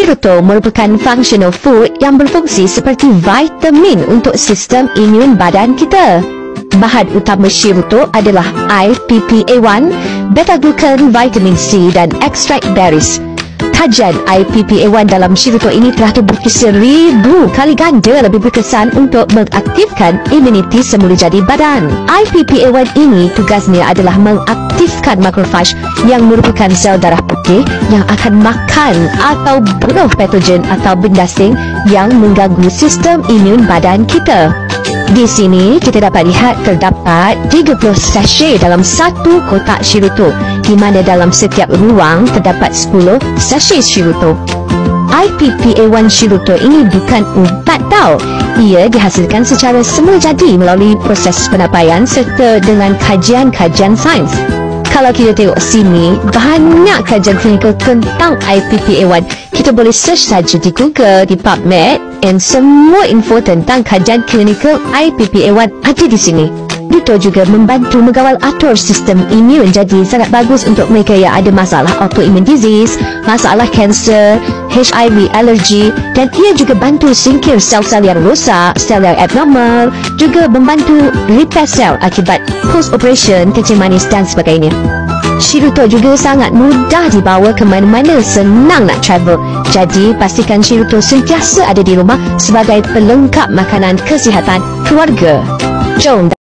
Shirutol merupakan functional food yang berfungsi seperti vitamin untuk sistem imun badan kita. Bahan utama shirutol adalah air PPA1, beta-glucan, vitamin C dan ekstrak berries. Kajian IPPA1 dalam shirutol ini telah terbukti 1000 kali ganda lebih berkesan untuk mengaktifkan imuniti semula jadi badan. IPPA1 ini tugasnya adalah mengaktifkan makrofage yang merupakan sel darah putih yang akan makan atau bunuh patogen atau benda asing yang mengganggu sistem imun badan kita. Di sini kita dapat lihat terdapat 30 sachet dalam satu kotak shirutol, di mana dalam setiap ruang terdapat 10 sachet shirutol. IPPA1 shirutol ini bukan ubat tau. Ia dihasilkan secara semula jadi melalui proses penapaian serta dengan kajian-kajian sains. Kalau kita tengok sini, banyak kajian klinikal tentang IPPA1. Kita boleh search saja di Google, di PubMed, dan semua info tentang kajian klinikal IPPA1 ada di sini. Itu juga membantu mengawal atur sistem imun, jadi sangat bagus untuk mereka yang ada masalah autoimmune disease, masalah kanser, HIV, alergi, dan ia juga bantu singkir sel-sel yang rosak, sel yang abnormal, juga membantu repair sel akibat post operation, kencing manis dan sebagainya. Shirutol juga sangat mudah dibawa ke mana-mana, senang nak travel. Jadi pastikan shirutol sentiasa ada di rumah sebagai pelengkap makanan kesihatan keluarga. Jom